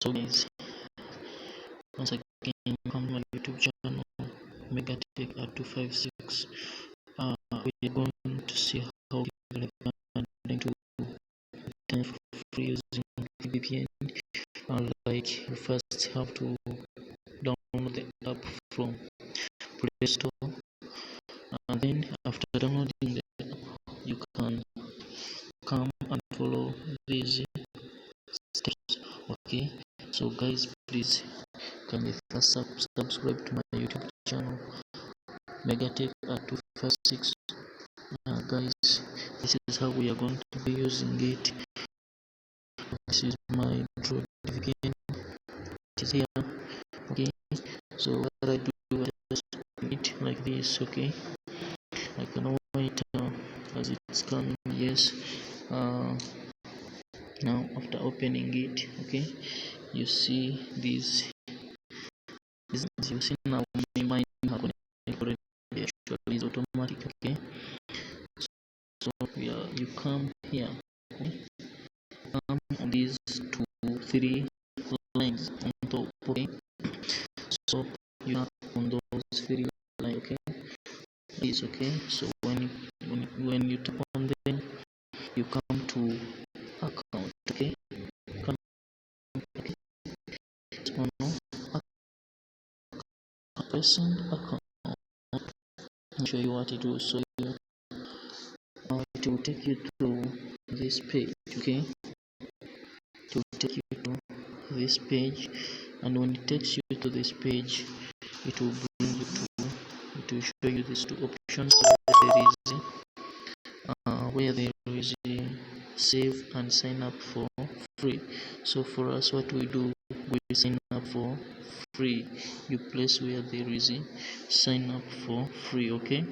So guys, once again, come to my YouTube channel, Megatech at 256. We're going to see how people are going to obtain for free using VPN. Like you first have to download the app from Play Store, and then after downloading the app, you can come and follow these steps. Okay, so guys, please kindly first subscribe to my YouTube channel, Megatech at 256. Guys, this is how we are going to be using it. This is my Android VPN. It is here. Okay, so what I do, I just open it like this. Okay, I can wait as it's coming. Yes. Now after opening it, okay, you see this. As you see now, my already actually is automatic. Okay, so yeah, you come here. Okay? Come on these 2 3 lines on top. Okay, so you have on those 3 lines. Okay, is okay. So when you tap on them, you come to account. Okay, come on a person account. I'll show you what it will. So it will take you to this page. Okay, it will take you to this page, and when it takes you to this page, it will bring you to, it will show you these two options where there is a save and sign up for free. So for us, what we do, we sign up for free. You place where there is a sign up for free. Okay,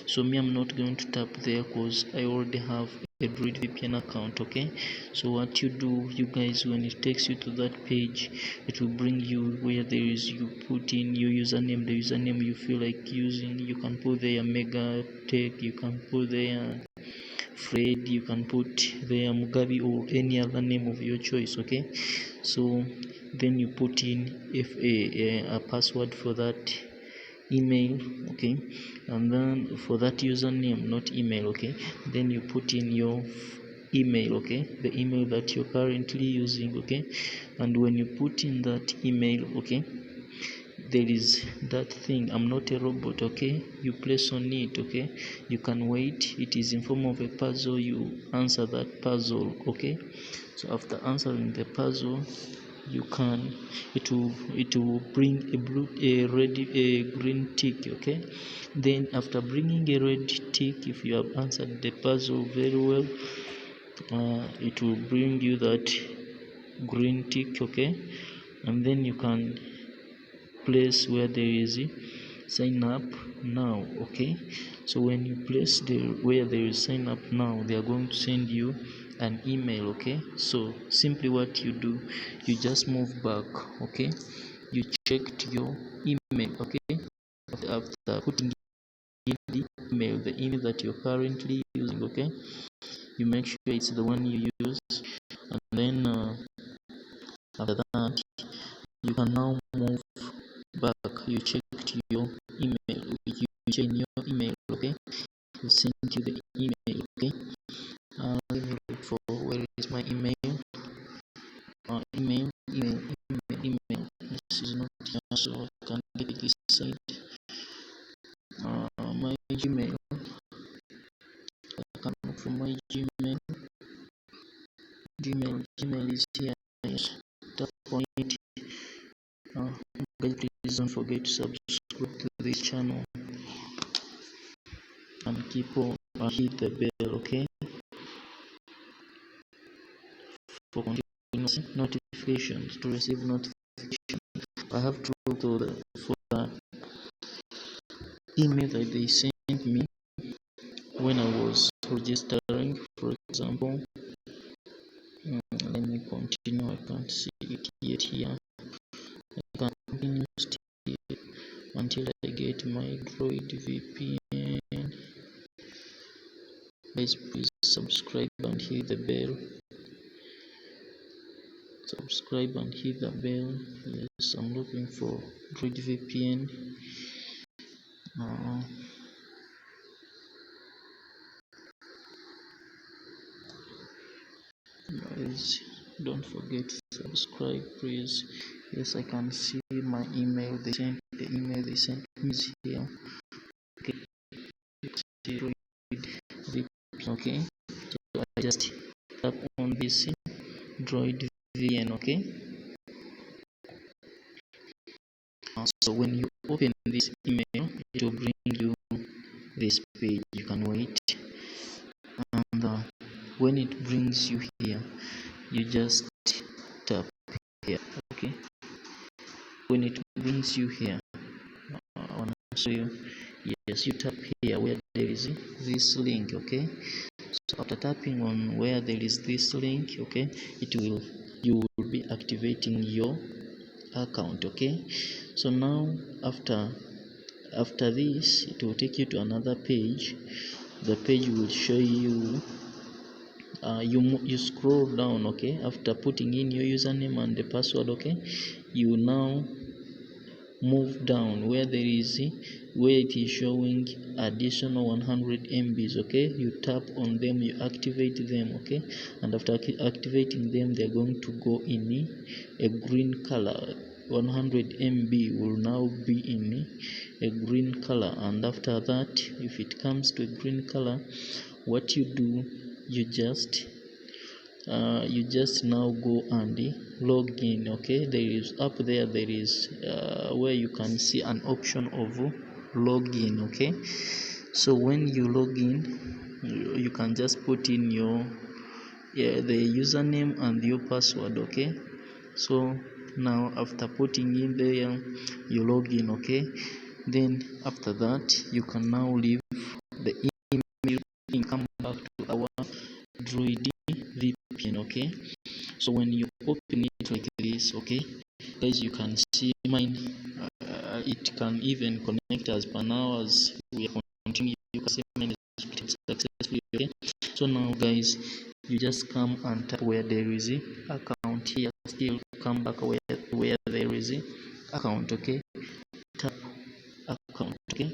so me, I'm not going to tap there because I already have a Android VPN account. Okay, so what you do, you guys, when it takes you to that page, it will bring you where there is, you put in your username, the username you feel like using. You can put there Megatech, you can put there Fred, you can put there Mugabe or any other name of your choice. Okay, so then you put in a password for that email. Okay, and then for that username, not email. Okay, then you put in your email. Okay, the email that you're currently using. Okay, and when you put in that email, okay, there is that thing, I'm not a robot. Okay, you place on it. Okay, you can wait, it is in form of a puzzle, you answer that puzzle. Okay, so after answering the puzzle, you can, it will bring a green tick. Okay, then after bringing a red tick, if you have answered the puzzle very well, it will bring you that green tick. Okay, and then you can place where there is sign up now. Okay, so when you place the where there is sign up now, they are going to send you an email. Okay, so simply what you do, you just move back. Okay, you checked your email. Okay, after putting in the email that you're currently using. Okay, you make sure it's the one you use, and then after that, you can now move back. You checked your email, you check your email. Okay, you sent you the email. Okay, let me look for where is my email. Email. This is not here, so I can get it this side. My Gmail. I can look for my Gmail. Gmail is here. Yes, tap on it. Guys, please don't forget to subscribe to this channel and keep on hit the bell. Okay, for continuous notifications, to receive notifications. I have to go to for the email that they sent me when I was registering. For example, let me continue. I can't see it yet here. I can continue still until I get my Android VPN. Guys, please subscribe and hit the bell. subscribe and hit the bell. Yes, I'm looking for Droid VPN. uh, guys, don't forget to subscribe, please. Yes, I can see my email. The email they sent me is here. Okay, Droid VPN. Okay, so I just tap on this Droid VPN. Okay, so when you open this email, it will bring you this page. You can wait, and when it brings you here, you just tap here. Okay, when it brings you here, I want to show you. Yes, you tap here where there is this link. Okay, so after tapping on where there is this link, okay, you will be activating your account. Okay, so now after this, it will take you to another page. The page will show you, you scroll down. Okay, after putting in your username and the password, okay, you now move down where it is showing additional 100 MBs. Okay, you tap on them, you activate them. Okay, and after activating them, they're going to go in a green color. 100 MB will now be in a green color, and after that, if it comes to a green color, what you do, you just now go and log in. Okay, there is up there, there is where you can see an option of login. Okay, so when you log in, you can just put in the username and your password. Okay, so now after putting in there, you log in. Okay, then after that, you can now leave the email and come back to our Droid VPN. Okay, so when you open it like this, okay, guys, you can see mine. It can even connect as per now as we are continuing. You can see mine is successfully. Okay, so now guys, you just come and tap where there is account here. Still come back where there is account. Okay, tap account. Okay,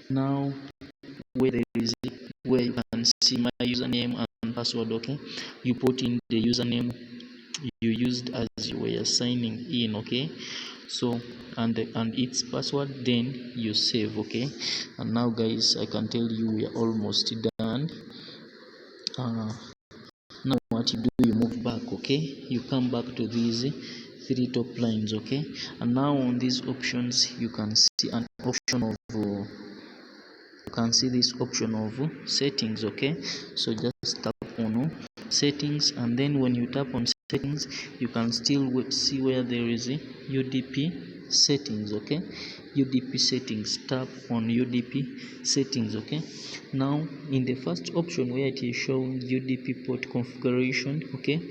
now where there is where you can see my username and password. Okay, you put in the username you used as you were signing in. Okay, so and its password, then you save. Okay, and now guys, I can tell you we are almost done. Now what you do, you move back. Okay, you come back to these three top lines. Okay, and now on these options, you can see an option of this option of settings. Okay, so just tap on settings, and then when you tap on settings, you can still see where there is a UDP settings. Okay, UDP settings, tap on UDP settings. Okay, now in the first option where it is showing UDP port configuration, okay,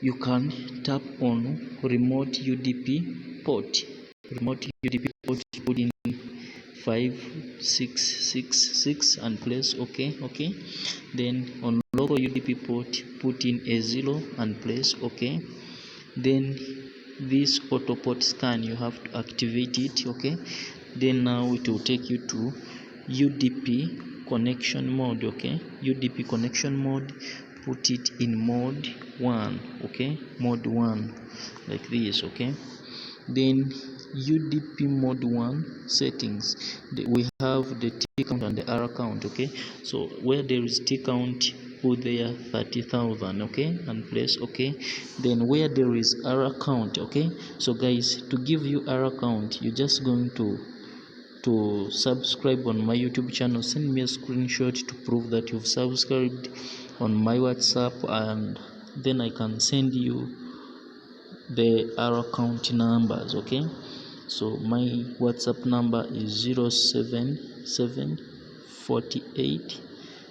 you can tap on remote UDP port. Remote UDP port, put in 5666 and place OK. Okay, then on local UDP port, put in a 0 and place OK. Then this auto port scan, you have to activate it. Okay, then now it will take you to UDP connection mode. Okay, UDP connection mode, put it in mode 1. Okay, mode 1 like this. Okay, then UDP mode 1 settings, we have the T count and the R count. Okay, so where there is T count, put there 30,000. Okay, and place OK. Then where there is R count, okay, so guys, to give you R count, you're just going to subscribe on my YouTube channel. Send me a screenshot to prove that you've subscribed on my WhatsApp, and then I can send you the R account numbers. Okay, so my WhatsApp number is 077 48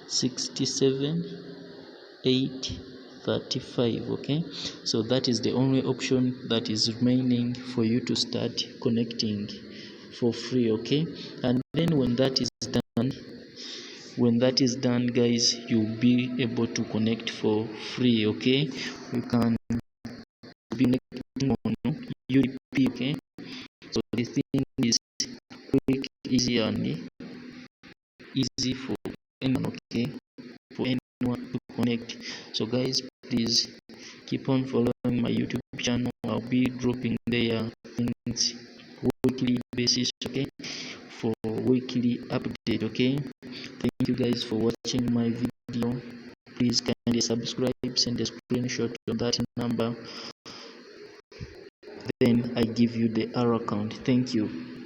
67 835. Okay, so that is the only option that is remaining for you to start connecting for free. Okay, and then when that is done, guys, you'll be able to connect for free. Okay, you can be connecting on UDP. Okay, so the thing is quick, easy, and easy for anyone. Okay, for anyone to connect. So guys, please keep on following my YouTube channel. I'll be dropping there things weekly basis, okay, for weekly update. Okay, thank you guys for watching my video. Please kindly subscribe, send a screenshot of that number, then I give you the error count. Thank you.